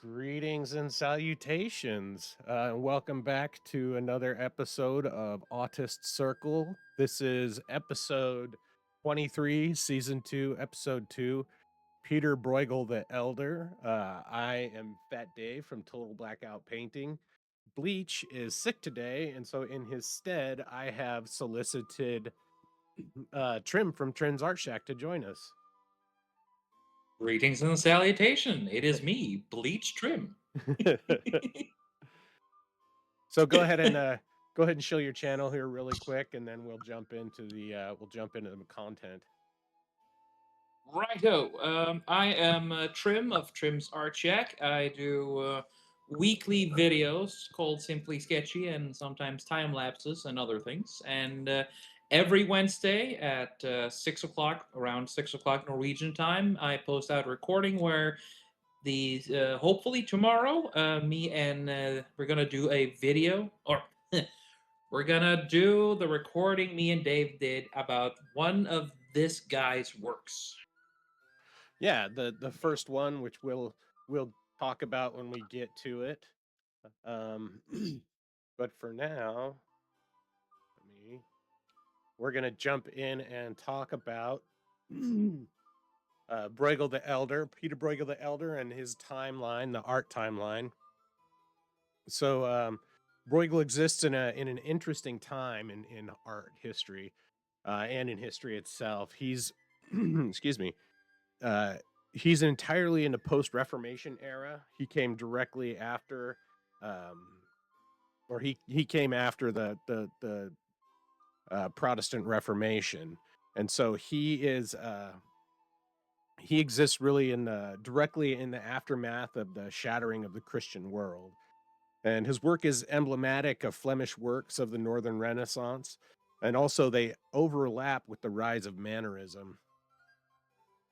Greetings and salutations. Welcome back to another episode of Autist Circle. This is episode 23, season 2, episode 2. Pieter Bruegel the Elder. I am Fat Dave from Total Blackout Painting. Bleach is sick today, and so in his stead, I have solicited Trim from Trim's Art Shack to join us. Greetings and salutation. It is me, Bleach Trim. So go ahead and show your channel here really quick, and then we'll jump into the content. Righto. I am Trim of Trim's Art Shack. I do weekly videos called Simply Sketchy and sometimes time lapses and other things. And every Wednesday at 6 o'clock, around 6 o'clock Norwegian time, I post out a recording where hopefully tomorrow, me and we're going to do a video, or we're gonna do the recording me and Dave did about one of this guy's works. Yeah, the first one, which we'll talk about when we get to it. Um, but for now, let me we're gonna jump in and talk about Bruegel the Elder, Peter Bruegel the Elder, and his timeline, the art timeline. So Bruegel exists in an interesting time in art history, and in history itself. He's excuse me. Uh, he's entirely in the post-Reformation era. He came directly after, um, or he came after the Protestant Reformation, and so he exists really in the directly in the aftermath of the shattering of the Christian world. And his work is emblematic of Flemish works of the Northern Renaissance, and also they overlap with the rise of Mannerism.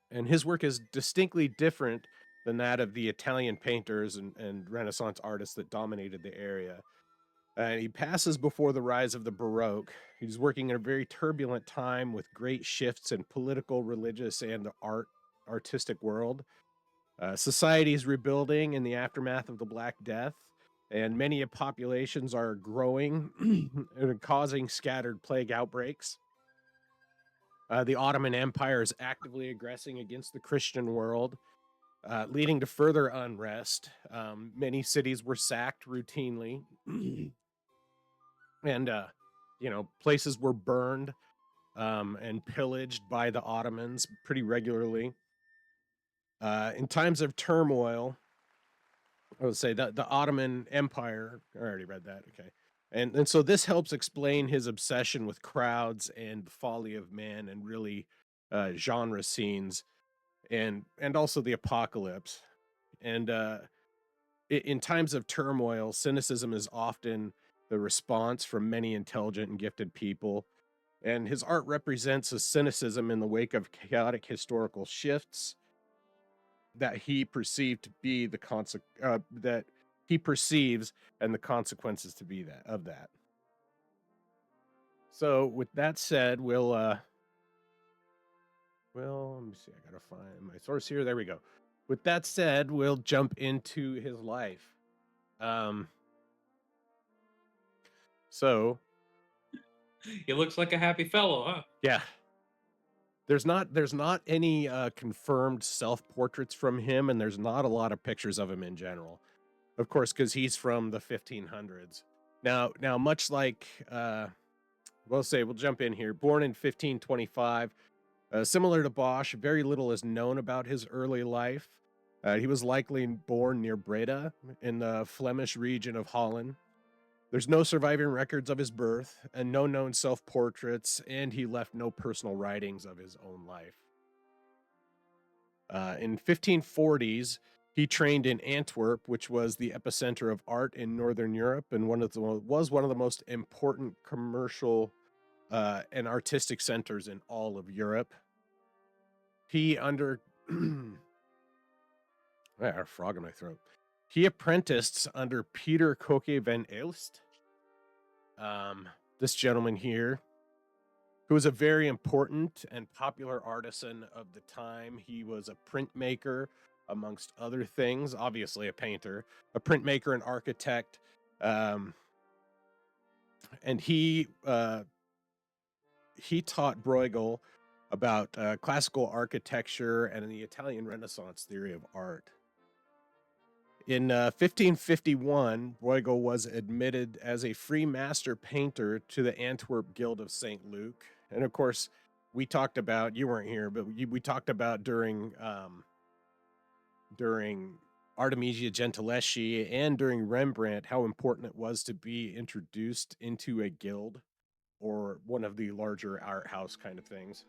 And his work is distinctly different than that of the Italian painters and Renaissance artists that dominated the area. And he passes before the rise of the Baroque. He's working in a very turbulent time with great shifts in political, religious, and artistic world. Society is rebuilding in the aftermath of the Black Death, and many populations are growing and causing scattered plague outbreaks. The Ottoman Empire is actively aggressing against the Christian world, leading to further unrest. Many cities were sacked routinely, and places were burned and pillaged by the Ottomans pretty regularly. In times of turmoil, I would say that the Ottoman Empire. I already read that. Okay, and so this helps explain his obsession with crowds and the folly of man, and really genre scenes, and also the apocalypse. And in times of turmoil, cynicism is often the response from many intelligent and gifted people. And his art represents a cynicism in the wake of chaotic historical shifts that he perceived to be that he perceives, and the consequences to be that of that. So with that said, well, let me see. I gotta find my source here. There we go. With that said, we'll jump into his life. Um, so He looks like a happy fellow, huh? yeah, there's not any confirmed self portraits from him, and there's not a lot of pictures of him in general. Of course, because he's from the 1500s. Now, much like we'll jump in here. Born in 1525, similar to Bosch, very little is known about his early life. He was likely born near Breda in the Flemish region of Holland. There's no surviving records of his birth and no known self portraits, and he left no personal writings of his own life. In 1540s, he trained in Antwerp, which was the epicenter of art in Northern Europe and was one of the most important commercial and artistic centers in all of Europe. He under I got a frog in my throat. He apprenticed under Pieter Koke van Elst. This gentleman here, who was a very important and popular artisan of the time. He was a printmaker, amongst other things. Obviously, a painter, a printmaker, an architect, um, and he taught Bruegel about classical architecture and the Italian Renaissance theory of art. In 1551, Bruegel was admitted as a free master painter to the Antwerp Guild of St. Luke. And of course, we talked about, you weren't here, but we talked about during Artemisia Gentileschi and during Rembrandt how important it was to be introduced into a guild or one of the larger art house kind of things.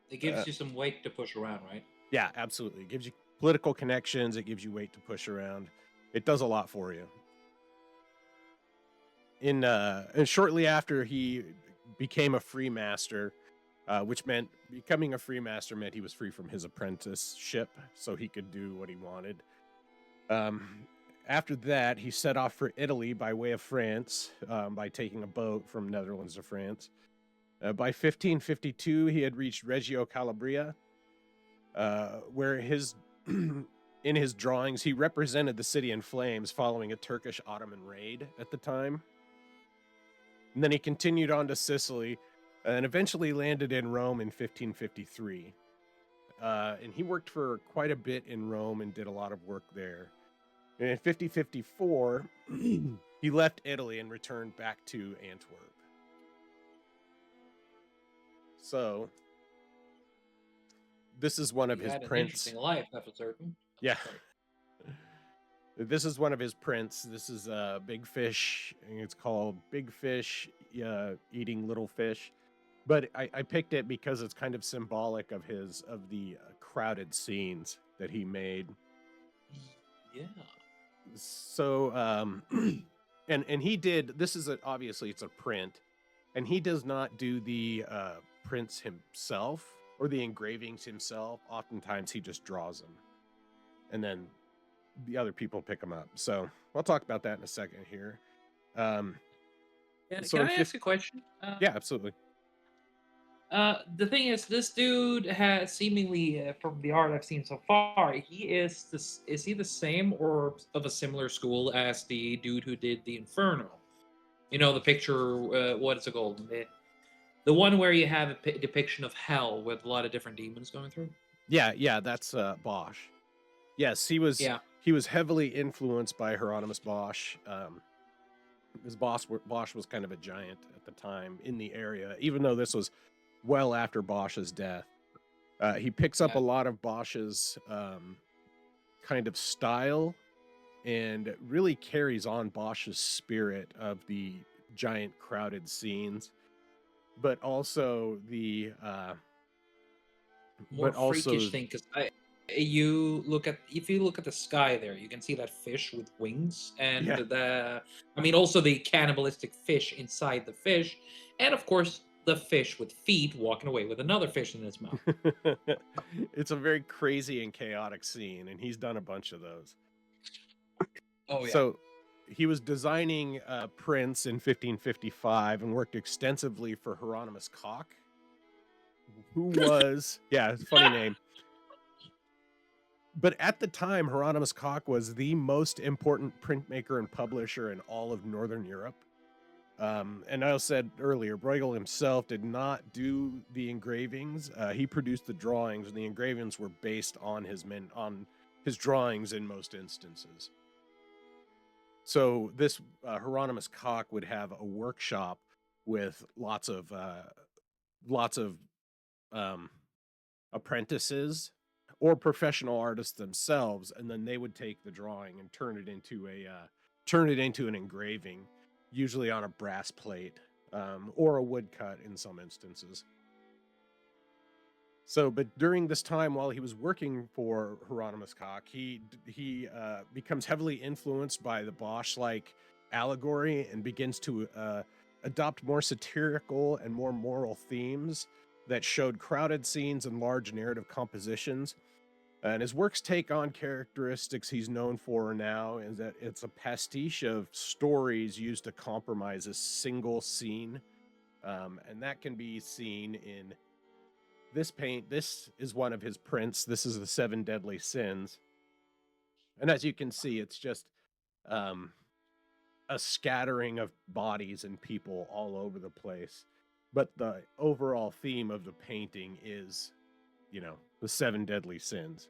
It gives you some weight to push around, right? Yeah, absolutely. It gives you political connections. It gives you weight to push around. It does a lot for you. And shortly after he became a free master, which meant becoming a free master meant he was free from his apprenticeship, so he could do what he wanted. After that, he set off for Italy by way of France by taking a boat from Netherlands to France. By 1552, he had reached Reggio Calabria, where in his drawings he represented the city in flames following a Turkish Ottoman raid at the time. And then he continued on to Sicily and eventually landed in Rome in 1553. And he worked for quite a bit in Rome and did a lot of work there. And in 1554, he left Italy and returned back to Antwerp. So, this is one of his Had an prints. interesting life, that's for certain. Yeah. Sorry. This is one of his prints. This is Big Fish. It's called Big Fish Eating Little Fish. But I picked it because it's kind of symbolic of the crowded scenes that he made. Yeah. So and he did, this is obviously it's a print, and he does not do the prints himself or the engravings himself. Oftentimes he just draws them, and then the other people pick them up. So I'll talk about that in a second here. Can So I ask a question? Yeah, absolutely. The thing is, this dude has seemingly, from the art I've seen so far, is he the same or of a similar school as the dude who did the Inferno? You know, the picture, what is it called? The one where you have a depiction of hell with a lot of different demons going through? Yeah, that's Bosch. Yes, Yeah. he was heavily influenced by Hieronymus Bosch. Because Bosch was kind of a giant at the time in the area, even though this was well after Bosch's death. He picks up a lot of Bosch's kind of style and really carries on Bosch's spirit of the giant crowded scenes, but also the More freakish thing, because if you look at the sky there, you can see that fish with wings, and also the cannibalistic fish inside the fish, and of course the fish with feet walking away with another fish in its mouth. It's a very crazy and chaotic scene, and he's done a bunch of those. Oh yeah. So he was designing prints in 1555 and worked extensively for Hieronymus Koch, who was it's a funny name. But at the time, Hieronymus Koch was the most important printmaker and publisher in all of Northern Europe. And I said earlier, Bruegel himself did not do the engravings. He produced the drawings, and the engravings were based on his drawings in most instances. So this Hieronymus Koch would have a workshop with lots of apprentices or professional artists themselves, and then they would take the drawing and turn it into an engraving, usually on a brass plate or a woodcut in some instances. So, but during this time, while he was working for Hieronymus Koch, he becomes heavily influenced by the Bosch-like allegory and begins to adopt more satirical and more moral themes that showed crowded scenes and large narrative compositions. And his works take on characteristics he's known for now, is that it's a pastiche of stories used to compromise a single scene. And that can be seen in this is one of his prints. This is the Seven Deadly Sins. And as you can see, it's just um, a scattering of bodies and people all over the place. But the overall theme of the painting is, the seven deadly sins.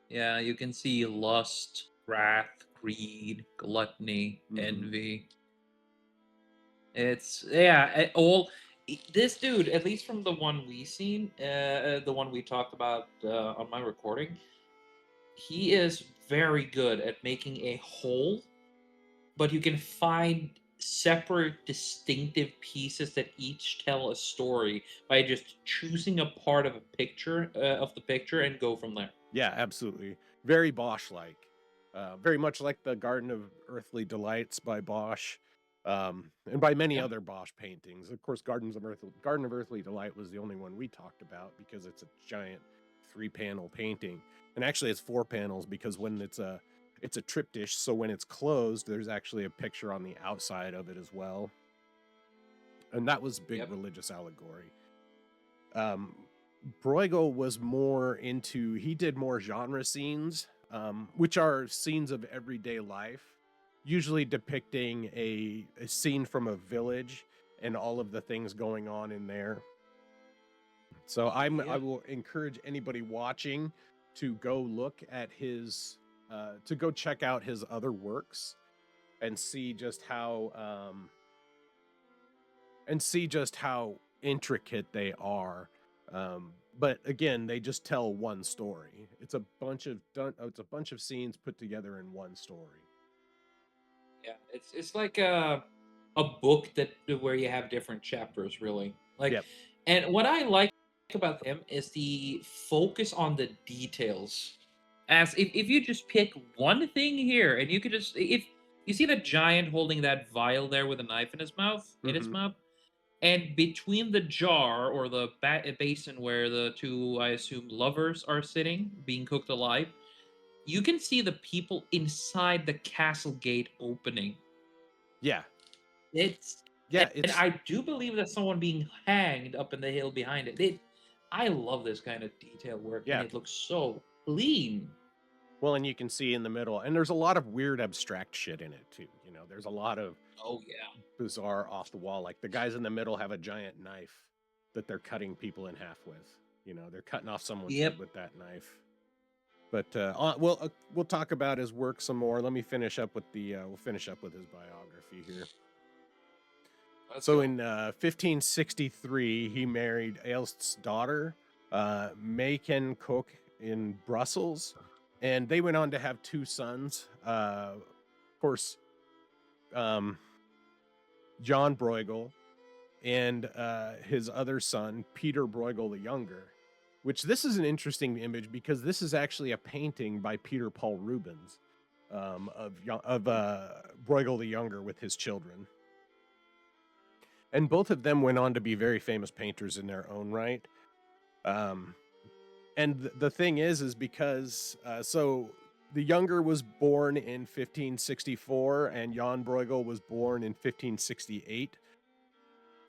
Yeah, you can see lust, wrath, greed, gluttony, envy. It's all this dude. At least from the one we seen, the one we talked about on my recording, he is very good at making a whole, but you can find separate, distinctive pieces that each tell a story by just choosing a part of a picture of the picture and go from there. Yeah, absolutely. Very Bosch-like. Very much like the Garden of Earthly Delights by Bosch, and by many Yeah. other Bosch paintings. Of course, Garden of Earthly Delight was the only one we talked about because it's a giant 3-panel painting. And actually it's 4 panels because when it's a triptych, so when it's closed, there's actually a picture on the outside of it as well. And that was big religious allegory. Bruegel was more into, he did more genre scenes, which are scenes of everyday life, usually depicting a scene from a village and all of the things going on in there. So I will encourage anybody watching to go look at his, to go check out his other works and see just how, intricate they are. But again, they just tell one story. It's a bunch of scenes put together in one story. Yeah, it's like a book that where you have different chapters, really. Like, Yep. and what I like about him is the focus on the details. As if you just pick one thing here, and you could just if you see the giant holding that vial there with a knife in his mouth, and between the jar or the basin where the two, I assume, lovers are sitting, being cooked alive, you can see the people inside the castle gate opening. Yeah. It's Yeah, and it's I do believe that someone being hanged up in the hill behind it. I love this kind of detail work, and yeah. it looks so clean. Well, and you can see in the middle, and there's a lot of weird abstract shit in it too. There's a lot of Oh yeah, bizarre off the wall. Like the guys in the middle have a giant knife that they're cutting people in half with. They're cutting off someone's head with that knife. But we'll talk about his work some more. Let me finish up with we'll finish up with his biography here. In 1563, he married Aelst's daughter, Mayken Cook, in Brussels, and they went on to have 2 sons. Of course, John Bruegel and his other son, Pieter Bruegel the Younger. Which this is an interesting image because this is actually a painting by Peter Paul Rubens of Bruegel the Younger with his children. And both of them went on to be very famous painters in their own right. And the thing is because so the Younger was born in 1564 and Jan Bruegel was born in 1568.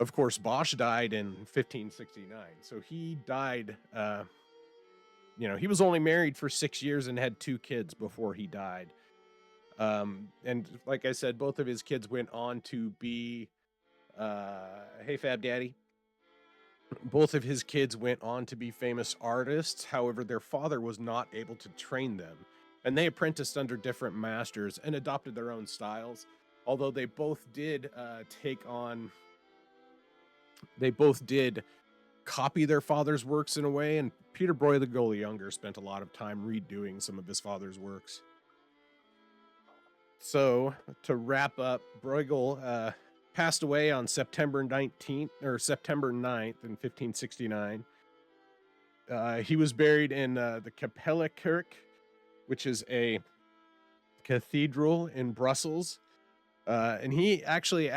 Of course, Bosch died in 1569. So he died, he was only married for 6 years and had 2 kids before he died. And like I said, both of his kids went on to be, hey, Fab Daddy. Both of his kids went on to be famous artists. However, their father was not able to train them. And they apprenticed under different masters and adopted their own styles. Although they both did copy their father's works in a way. And Pieter Bruegel the Younger spent a lot of time redoing some of his father's works. So to wrap up, Bruegel passed away on September 19th or September 9th in 1569. He was buried in the Kapellekerk, which is a cathedral in Brussels. And he actually,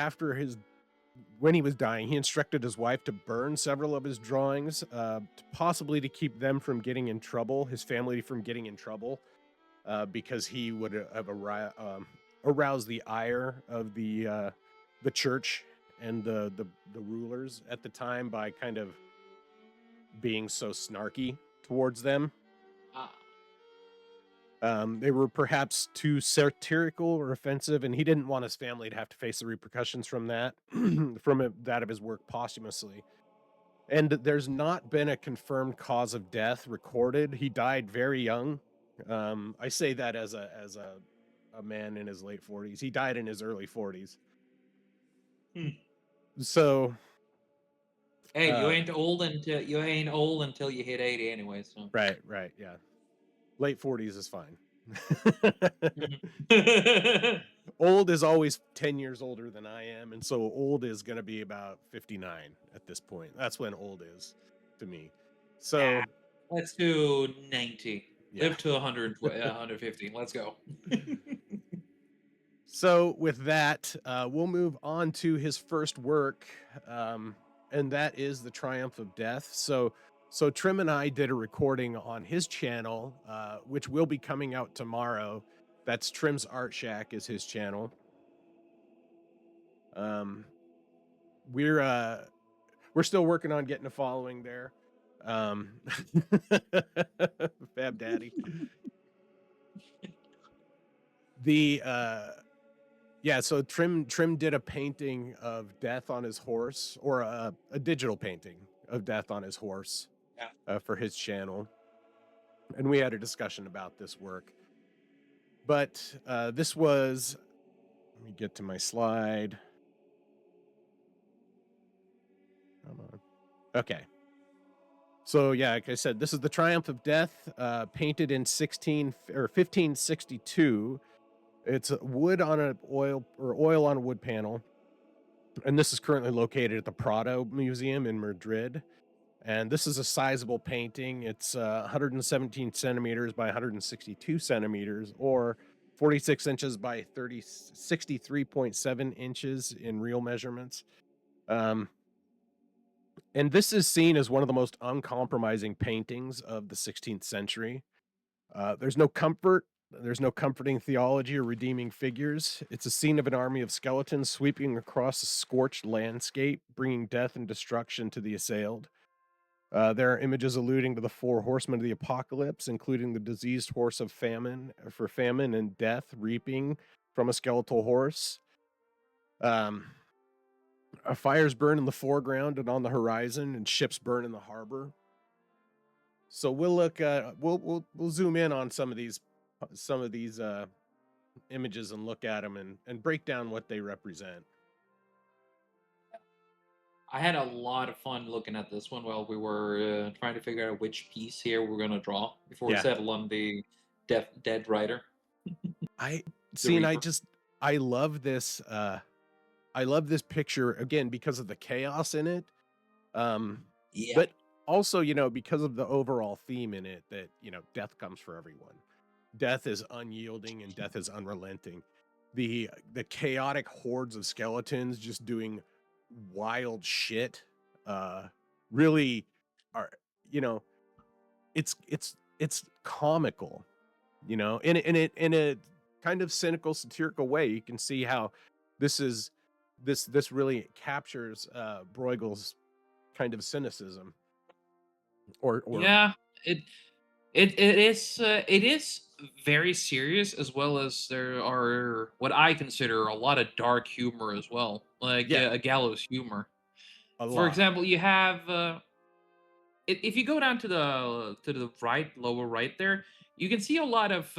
when he was dying, he instructed his wife to burn several of his drawings, possibly to keep them from getting in trouble, his family from getting in trouble, because he would have aroused the ire of the church and the rulers at the time by kind of being so snarky towards them. Ah. They were perhaps too satirical or offensive, and he didn't want his family to have to face the repercussions from that, that of his work posthumously. And there's not been a confirmed cause of death recorded. He died very young. I say that as a man in his late 40s. He died in his early 40s. Hmm. So, Hey, uh, you ain't old until you hit 80 anyway. So. right, yeah, late 40s is fine. Mhm. Old is always 10 years older than I am, and so old is going to be about 59 at this point. That's when old is to me. Ah, So, let's do 90. yeah. Live to 120, 115. Let's go. So with that, we'll move on to his first work, and that is The Triumph of Death. So Trim and I did a recording on his channel, which will be coming out tomorrow. That's Trim's Art Shack is his channel. Um, we're still working on getting a following there. Um, Fab Daddy. The Yeah, so Trim did a painting of Death on his horse, or a digital painting of Death on his horse, Yeah. for his channel, and we had a discussion about this work. But this was, let me get to my slide. Come on. Okay. So yeah, like I said, this is The Triumph of Death, painted in 1562. It's wood on a oil on a wood panel, and this is currently located at the Prado Museum in Madrid. And this is a sizable painting. It's 117 centimeters by 162 centimeters, or 46 inches by 63.7 inches in real measurements. Um, and this is seen as one of the most uncompromising paintings of the 16th century. There's no comfort. There's no comforting theology or redeeming figures. It's a scene of an army of skeletons sweeping across a scorched landscape, bringing death and destruction to the assailed. There are images alluding to the four horsemen of the apocalypse, including the diseased horse of famine for famine and death, reaping from a skeletal horse. Um, Fires burn in the foreground and on the horizon, and ships burn in the harbor. So we'll look. We'll zoom in on some of these images and look at them and break down what they represent. I had a lot of fun looking at this one while we were trying to figure out which piece here we're going to draw before we Yeah, settle on the dead rider, I the see, and Reaper. I love this. I love this picture again because of the chaos in it. Um, Yeah. but also, because of the overall theme in it, that, death comes for everyone. Death is unyielding and death is unrelenting. The chaotic hordes of skeletons just doing wild shit, uh, really are, you know, it's comical, in a kind of cynical, satirical way. You can see how this is this really captures Bruegel's kind of cynicism, or Yeah. It it is very serious, as well as there are what I consider a lot of dark humor as well, like yeah, a gallows humor. a For lot. example, you have if you go down to the right, lower right there, you can see a lot of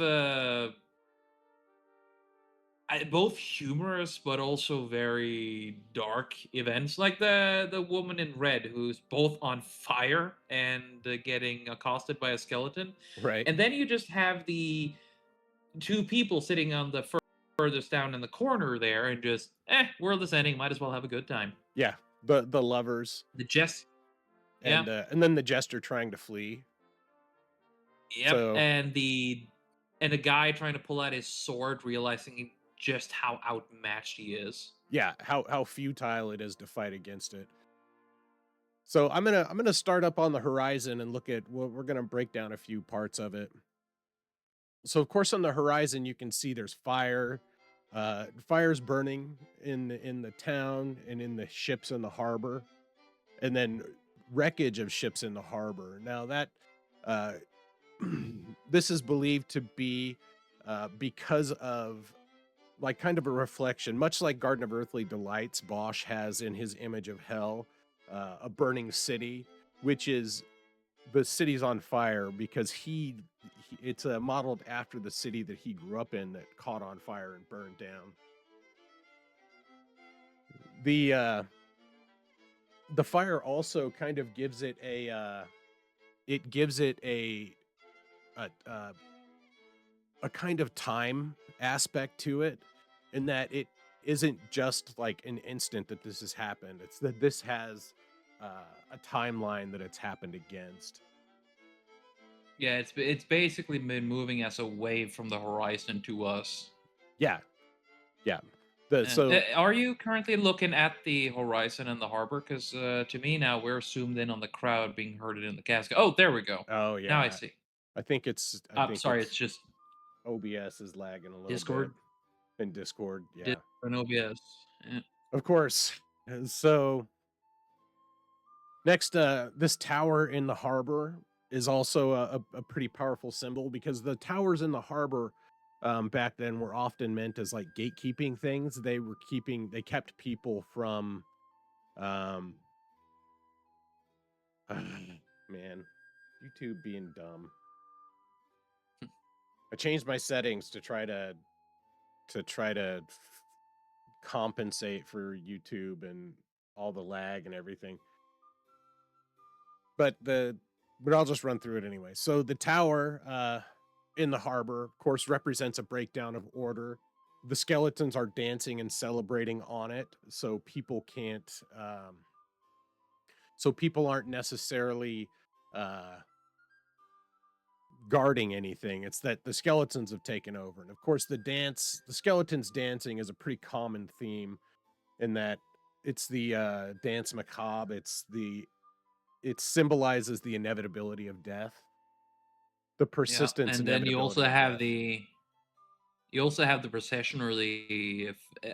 both humorous but also very dark events, like the woman in red who's both on fire and getting accosted by a skeleton, Right. and then you just have the two people sitting on the furthest down in the corner there, and just world is ending, might as well have a good time. Yeah, the lovers, The jest Yeah. and then the jester trying to flee. Yep. So And the guy trying to pull out his sword, realizing just how outmatched he is. yeah, how futile it is to fight against it. So I'm gonna start up on the horizon and look at, well, we're gonna break down a few parts of it. So of course on the horizon you can see there's fire, fires burning in the town and in the ships in the harbor, and then wreckage of ships in the harbor. Now that uh, this is believed to be because of like kind of a reflection, much like Garden of Earthly Delights, Bosch has in his image of hell a burning city, which is the city's on fire because it's modeled after the city that he grew up in that caught on fire and burned down. The uh, the fire also kind of gives it a a kind of time aspect to it, in that it isn't just like an instant that this has happened. It's that this has a timeline that it's happened against. Yeah, it's basically been moving as a wave from the horizon to us. Yeah, yeah. The And so are you currently looking at the horizon and the harbor? Because to me now we're zoomed in on the crowd being herded in the casket. Oh, there we go. Oh Now I yeah, see. I think Sorry, it's it's just OBS is lagging a little bit Discord, in Discord. Yeah, Discord and OBS. Yeah. of course. So next, this tower in the harbor is also a pretty powerful symbol because the towers in the harbor back then were often meant as like gatekeeping things. They kept people from, um, man, YouTube being dumb. I changed my settings to compensate for YouTube and all the lag and everything. But I'll just run through it anyway. So the tower in the harbor, of course, represents a breakdown of order. The skeletons are dancing and celebrating on it, so people aren't necessarily uh, guarding anything. It's that the skeletons have taken over, and of course, the skeletons dancing is a pretty common theme in that it's the dance macabre. It symbolizes the inevitability of death, the Yeah, persistence and then inevitability of death. you also have the procession or the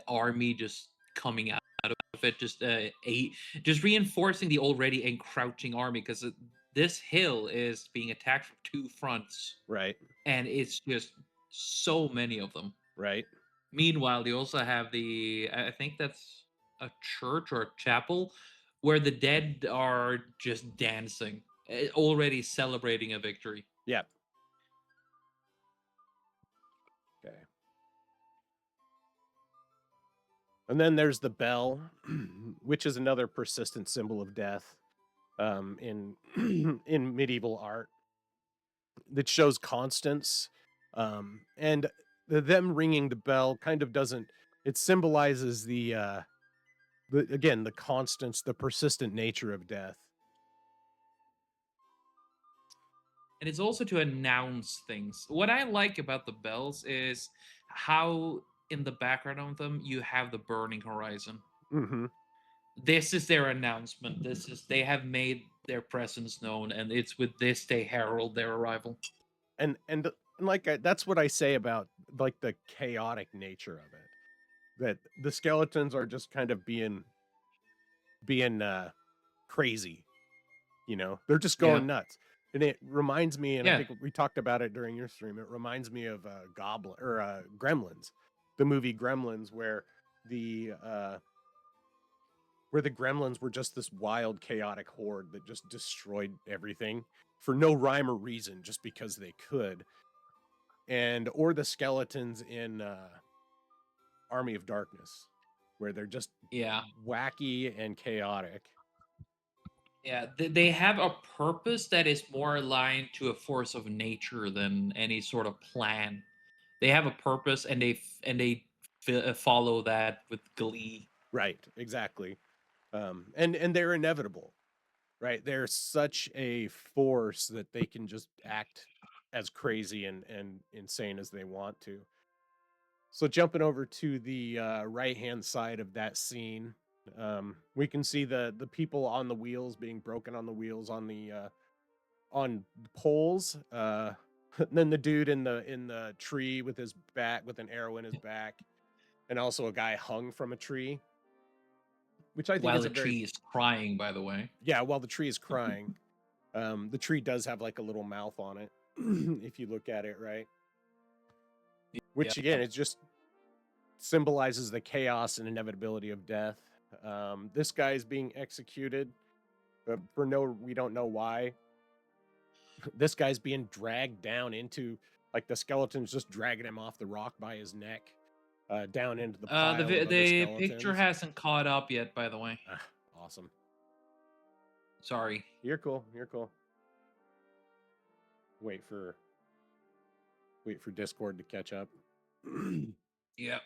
army just coming out of it, just reinforcing the already encroaching army because this hill is being attacked from two fronts, Right, and it's just so many of them. right. Meanwhile, you also have I think that's a church or a chapel where the dead are just dancing, already celebrating a victory. Yeah. Okay. And then there's the bell, which is another persistent symbol of death in in medieval art that shows constance. And them ringing the bell kind of doesn't. It symbolizes the constance, the persistent nature of death. And it's also to announce things. What I like about the bells is how in the background of them you have the burning horizon. Hmm. This is their announcement. They have made their presence known, and it's with this they herald their arrival. And like that's what I say about like the chaotic nature of it. That the skeletons are just kind of being crazy, they're just Yeah, going nuts. And it reminds me, and I yeah. think we talked about it during your stream, it reminds me of Goblin or Gremlins, the movie Gremlins, the uh where the gremlins were just this wild chaotic horde that just destroyed everything for no rhyme or reason, just because they could. And or the skeletons in Army of Darkness, where they're just Yeah. wacky and chaotic. Yeah, they have a purpose that is more aligned to a force of nature than any sort of plan. They have a purpose, and they follow that with glee. Right, exactly. And they're inevitable, right? They're such a force that they can just act as crazy and insane as they want to. So jumping over to the right hand side of that scene, we can see the people on the wheels being broken on the wheels on poles. And then the dude in the tree with his back with an arrow in his back, and also a guy hung from a tree. which I think While is a the very tree is crying, by the way. yeah. While the tree is crying, the tree does have like a little mouth on it, if you look at it right. Yeah. Which again, it just symbolizes the chaos and inevitability of death. This guy is being executed, for we don't know why. This guy's being dragged down into, like, the skeleton's just dragging him off the rock by his neck, down into the pile of other The picture skeletons. hasn't caught up yet, by the way. Ah, awesome. Sorry. You're cool. You're cool. Wait for Discord to catch up. Yep.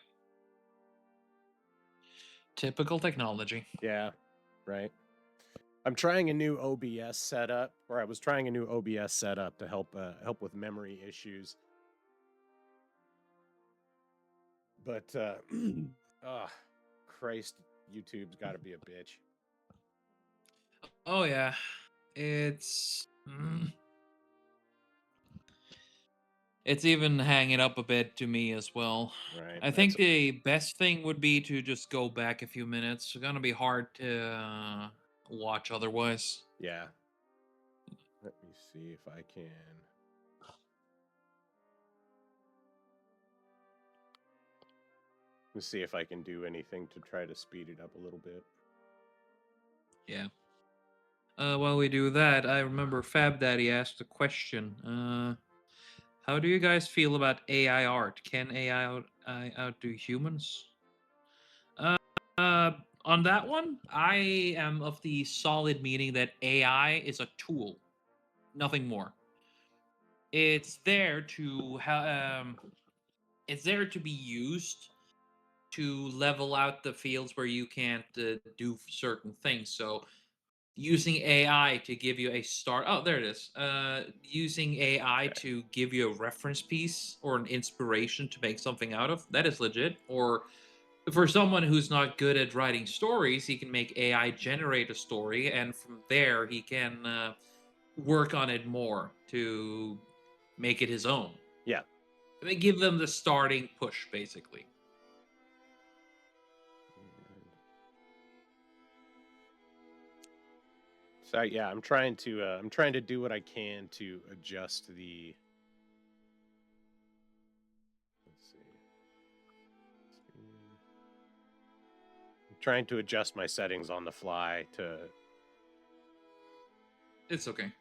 Typical technology. Yeah, right. I'm trying a new OBS setup, or I was trying a new OBS setup to help with memory issues. But oh, Christ, YouTube's got to be a bitch. Oh yeah, it's it's even hanging up a bit to me as well. Right. I think the best thing would be to just go back a few minutes. It's gonna be hard to watch otherwise. Yeah. Let me see if I can. Let's see if I can do anything to try to speed it up a little bit. Yeah. While we do that, I remember Fab Daddy asked a question. How do you guys feel about AI art? Can AI outdo humans? Uh, on that one, I am of the solid meaning that AI is a tool, nothing more. It's there to it's there to be used to level out the fields where you can't do certain things. So using AI to give you a start. Oh, there it is. Using AI Okay. to give you a reference piece or an inspiration to make something out of, that is legit. Or for someone who's not good at writing stories, he can make AI generate a story, and from there he can work on it more to make it his own. Yeah. They give them the starting push, basically. So yeah, I'm trying to do what I can to adjust the. Let's see. I'm trying to adjust my settings on the fly to. It's okay.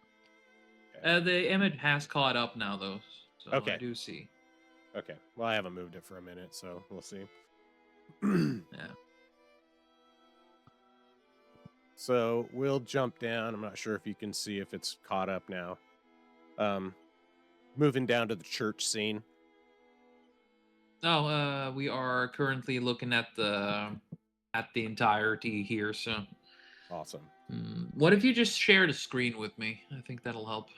Okay. The image has caught up now, though, so Okay. I do see. Okay. Well, I haven't moved it for a minute, so we'll see. Yeah. So we'll jump down. I'm not sure if you can see if it's caught up now. Moving down to the church scene. Oh, we are currently looking at the entirety here. So Awesome. what if you just share the screen with me? I think that'll help.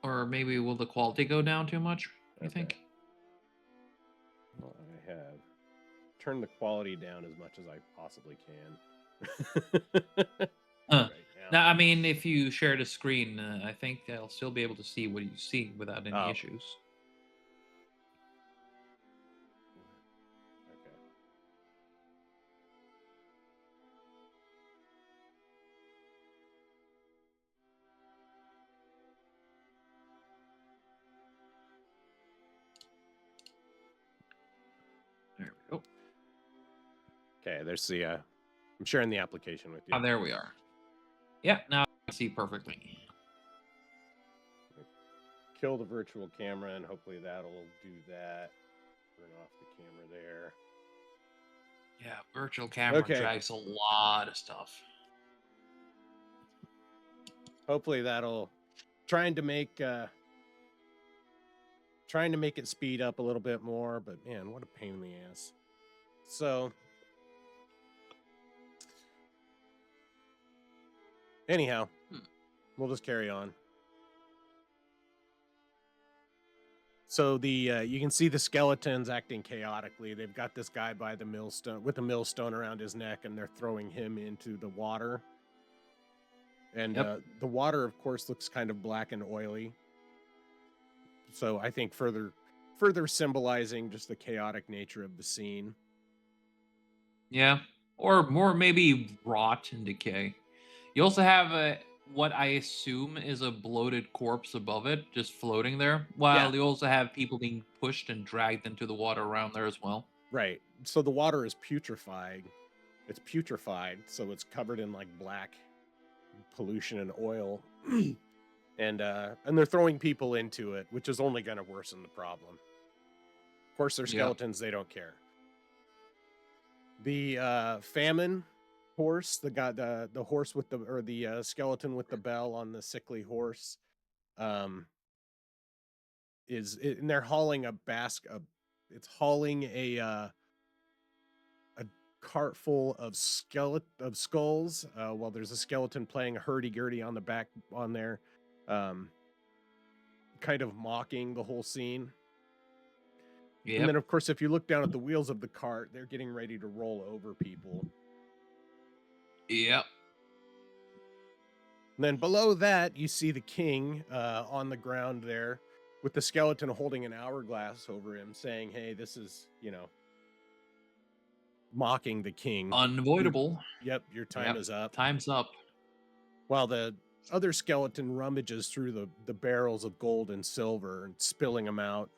Or maybe will the quality go down too much? You think? Well, I have turned the quality down as much as I possibly can. Huh. Right now. Now, I mean, if you share the screen, I think I'll still be able to see what you see without any issues. Okay. There we go. Okay, there's the. I'm sharing the application with you. Oh, there we are. Yeah, now I can see perfectly. Kill the virtual camera, and hopefully that'll do that. Turn off the camera there. Yeah, virtual camera drags a lot of stuff. Hopefully that'll trying to make it speed up a little bit more, but man, what a pain in the ass. So anyhow, we'll just carry on. So the you can see the skeletons acting chaotically. They've got this guy by the millstone with a millstone around his neck, and they're throwing him into the water. And the water, of course, looks kind of black and oily. So I think further symbolizing just the chaotic nature of the scene. Yeah. Or more maybe rot and decay. You also have what I assume is a bloated corpse above it, just floating there, Yeah, while you also have people being pushed and dragged into the water around there as well. right. So the water is putrefying. It's putrefied, so it's covered in like black pollution and oil. And they're throwing people into it, which is only going to worsen the problem. Of course, they're Yeah. skeletons; they don't care. The famine horse, the horse with the skeleton with the bell on the sickly horse, um, and they're hauling a it's hauling a cart full of skulls. While there's a skeleton playing a hurdy gurdy on the back on there, um, kind of mocking the whole scene. And then, Yep. of course, if you look down at the wheels of the cart, they're getting ready to roll over people. Yep. And then below that, you see the king on the ground there with the skeleton holding an hourglass over him, saying, "Hey, this is, mocking the king. Your Unavoidable. Yep, your time Yep. is up." Time's up. While the other skeleton rummages through the barrels of gold and silver and spilling them out,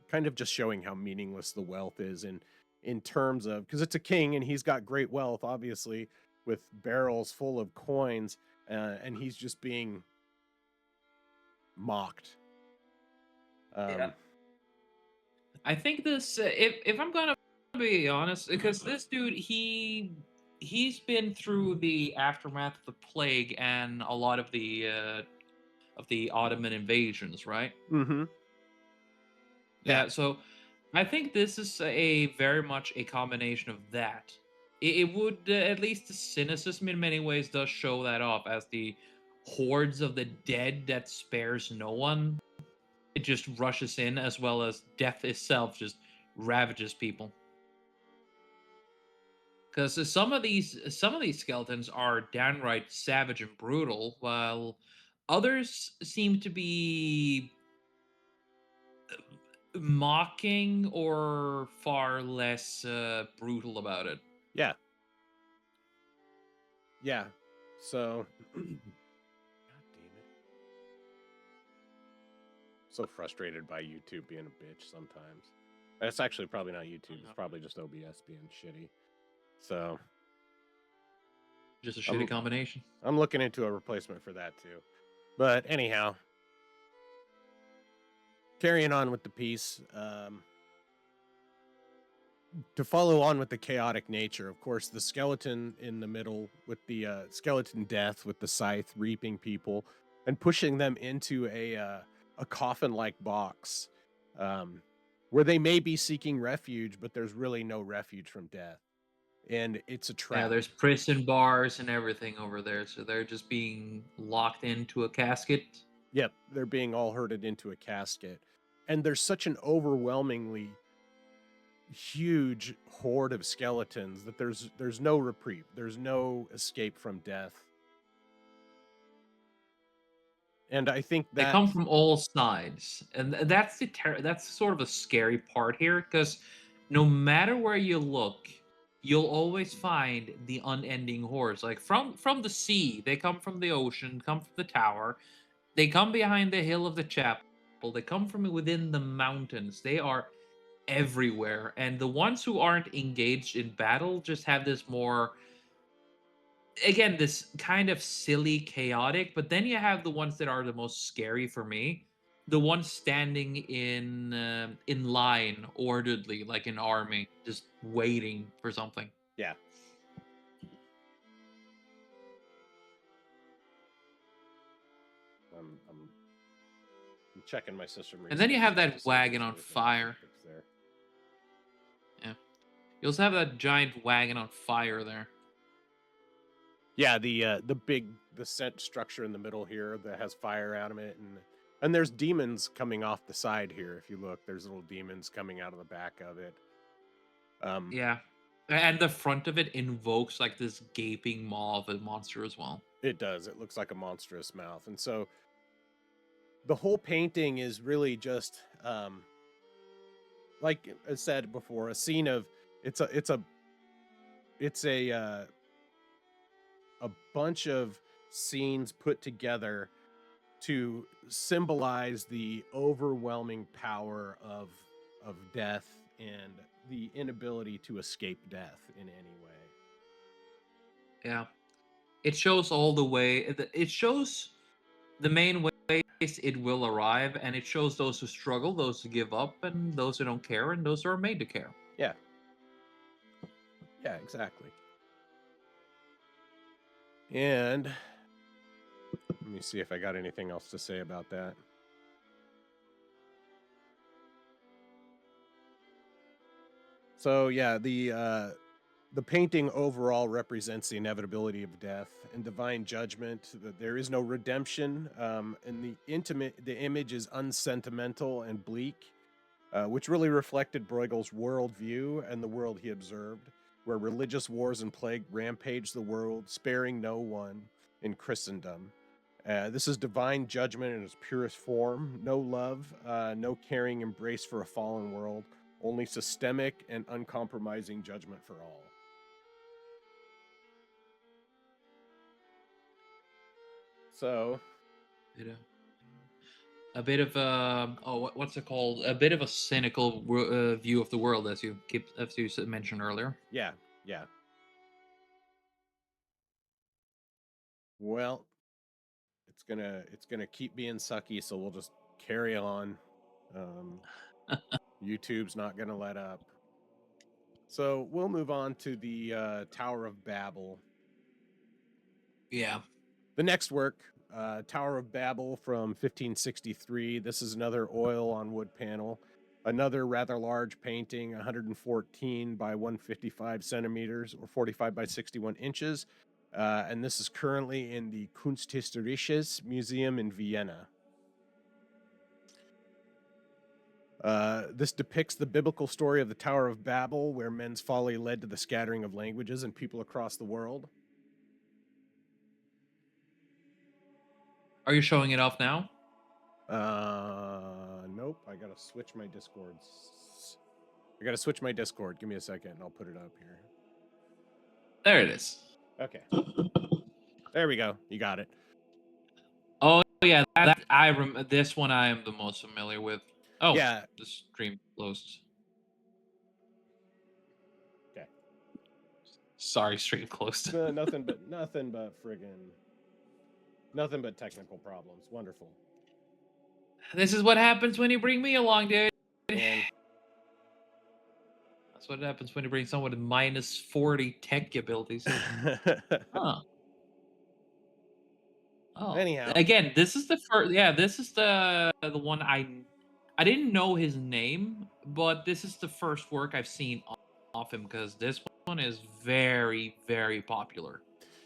kind of just showing how meaningless the wealth is in terms of, because it's a king and he's got great wealth, obviously, with barrels full of coins, and he's just being mocked. Yeah. Um, I think this, if I'm gonna be honest, because this dude, he's been through the aftermath of the plague and a lot of the Ottoman invasions, right? mhm. Yeah, Yeah, so I think this is a very much a combination of that. It would, at least the cynicism in many ways does show that off as the hordes of the dead that spares no one. It just rushes in, as well as death itself just ravages people. Because some of these skeletons are downright savage and brutal, while others seem to be mocking or far less brutal about it. yeah, yeah. So, God damn it. So frustrated by YouTube being a bitch sometimes. It's actually probably not YouTube. It's probably just OBS being shitty. So Just a shitty I'm combination. I'm looking into a replacement for that too. But anyhow, carrying on with the piece. To follow on with the chaotic nature, of course, the skeleton in the middle with the skeleton death with the scythe reaping people and pushing them into a coffin-like box, um, where they may be seeking refuge, but there's really no refuge from death, and it's a Yeah, trap. there's prison bars and everything over there, so they're just being locked into a casket. Yep, they're being all herded into a casket, and there's such an overwhelmingly huge horde of skeletons that there's no reprieve. There's no escape from death. And I think They that come from all sides, and that's sort of a scary part here, because no matter where you look, you'll always find the unending hordes. Like from the sea, they come from the ocean, come from the tower, they come behind the hill of the chapel, they come from within the mountains. They are everywhere, and the ones who aren't engaged in battle just have this more, again, this kind of silly chaotic, but then you have the ones that are the most scary for me, the ones standing in line orderly like an army, just waiting for something. yeah, I'm checking my system And then you have resources to that see if wagon there's on anything I can fire. fix there. Yeah, you also have that giant wagon on fire there. Yeah, the big the set structure in the middle here that has fire out of it, and there's demons coming off the side here. If you look, there's little demons coming out of the back of it. Um, Yeah, and the front of it invokes like this gaping maw of a monster as well. it does. It looks like a monstrous mouth, and so the whole painting is really just like I said before, a scene of it's a it's a bunch of scenes put together to symbolize the overwhelming power of death and the inability to escape death in any way. Yeah. It shows all the way. It shows the main ways it will arrive, and it shows those who struggle, those who give up, and those who don't care, and those who are made to care. Yeah. Yeah, exactly. And let me see if I got anything else to say about that. So yeah, the painting overall represents the inevitability of death and divine judgment. That there is no redemption, and the image is unsentimental and bleak, which really reflected Bruegel's worldview and the world he observed, where religious wars and plague rampaged the world, sparing no one in Christendom. This is divine judgment in its purest form. No love, no caring embrace for a fallen world, only systemic and uncompromising judgment for all. So, A bit of a what's it called? A bit of a cynical view of the world, as you mentioned earlier. yeah, yeah. Well, it's gonna keep being sucky, so we'll just carry on. Um, YouTube's not gonna let up. So we'll move on to the Tower of Babel. Yeah. The next work, Tower of Babel from 1563. This is another oil on wood panel. Another rather large painting, 114 by 155 centimeters or 45 by 61 inches. And this is currently in the Kunsthistorisches Museum in Vienna. This depicts the biblical story of the Tower of Babel, where men's folly led to the scattering of languages and people across the world. Are you showing it off now? Nope. I gotta switch my Discords. I gotta switch my Discord. Give me a second, and I'll put it up here. There it is. Okay. There we go. You got it. Oh yeah, this one I am the most familiar with. Oh Yeah. the stream closed. Okay. Sorry, stream closed. Nothing but friggin' nothing but technical problems. Wonderful. This is what happens when you bring me along, dude. And that's what happens when you bring someone with minus 40 tech abilities. Huh. Oh, anyhow, again, this is the first. Yeah, this is the one I didn't know his name, but this is the first work I've seen off him because this one is very, very popular.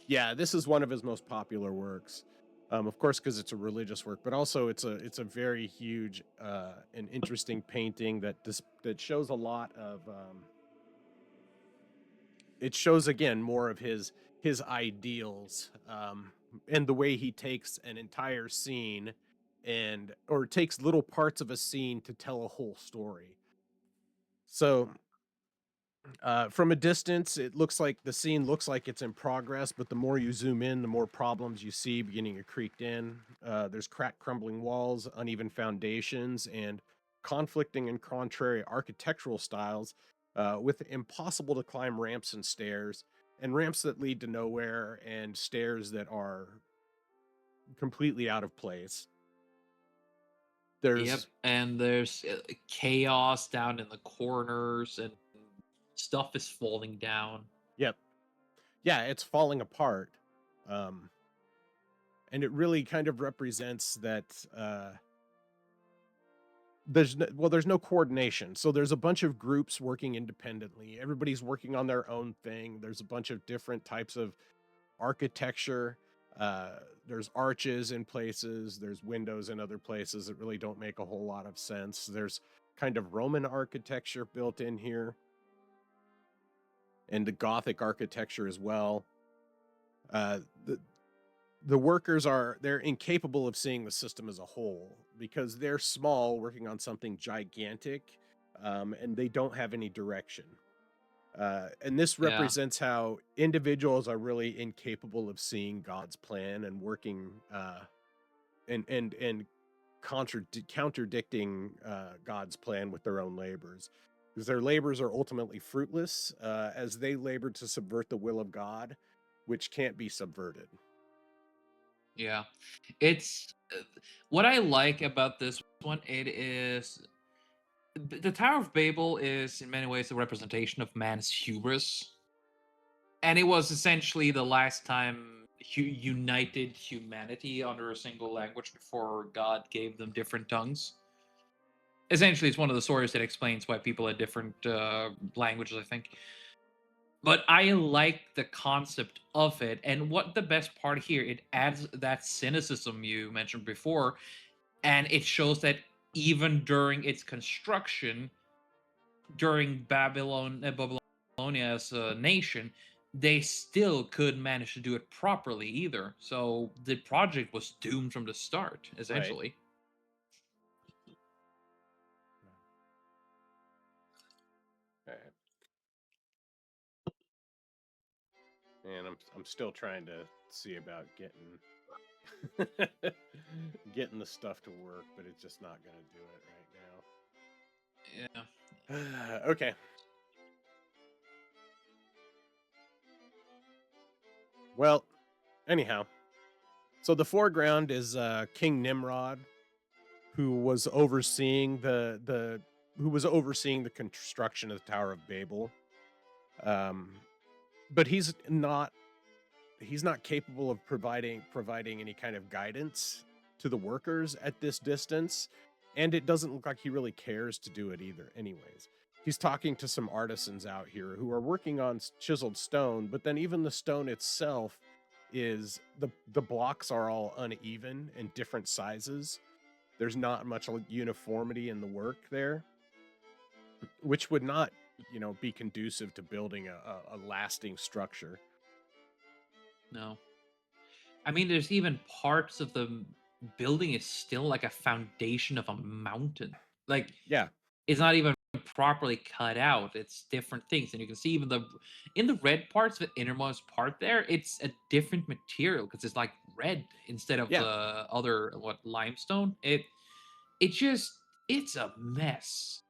yeah, this is one of his most popular works. Of course, because it's a religious work, but also it's a very huge and interesting painting that shows a lot of. It shows again more of his ideals, and the way he takes an entire scene or takes little parts of a scene to tell a whole story. So from a distance, it looks like the scene looks like it's in progress, but the more you zoom in, the more problems you see beginning to creep in. There's cracked, crumbling walls, uneven foundations, and conflicting and contrary architectural styles, with impossible to climb ramps and stairs, and ramps that lead to nowhere, and stairs that are completely out of place. Yep, There's and there's chaos down in the corners, and stuff is falling down. Yep, yeah, it's falling apart. And it really kind of represents that there's no coordination. So there's a bunch of groups working independently. Everybody's working on their own thing. There's a bunch of different types of architecture. There's arches in places, there's windows in other places that really don't make a whole lot of sense. There's kind of Roman architecture built in here, and the Gothic architecture as well. Uh, the workers they're incapable of seeing the system as a whole because they're small working on something gigantic, and they don't have any direction. And this Yeah. represents how individuals are really incapable of seeing God's plan and working and counterdicting God's plan with their own labors. Because their labors are ultimately fruitless as they labor to subvert the will of God, which can't be subverted. Yeah. It's what I like about this one. It is the Tower of Babel is in many ways a representation of man's hubris, and it was essentially the last time united humanity under a single language before God gave them different tongues. Essentially, it's one of the stories that explains why people had different languages, I think. But I like the concept of it, and what the best part here, it adds that cynicism you mentioned before, and it shows that even during its construction, during Babylonia as a nation, they still could manage to do it properly either. So the project was doomed from the start, Right. essentially. Right. And I'm still trying to see about getting getting the stuff to work, but it's just not going to do Yeah. it right now. Okay. Well, anyhow, so the foreground is King Nimrod, who was overseeing the construction of the Tower of Babel. Um, but he's not capable of providing any kind of guidance to the workers at this distance, and it doesn't look like he really cares to do it either anyways. He's talking to some artisans out here who are working on chiseled stone, but then even the stone itself is the blocks are all uneven and different sizes. There's not much uniformity in the work there, which would not, be conducive to building a lasting structure. No. I mean, there's even parts of the building is still like a foundation of a mountain. Like Yeah. it's not even properly cut out. It's different things, and you can see even the in the red parts, the innermost part there, it's a different material because it's like red instead of the Yeah. other what limestone. It just it's a mess.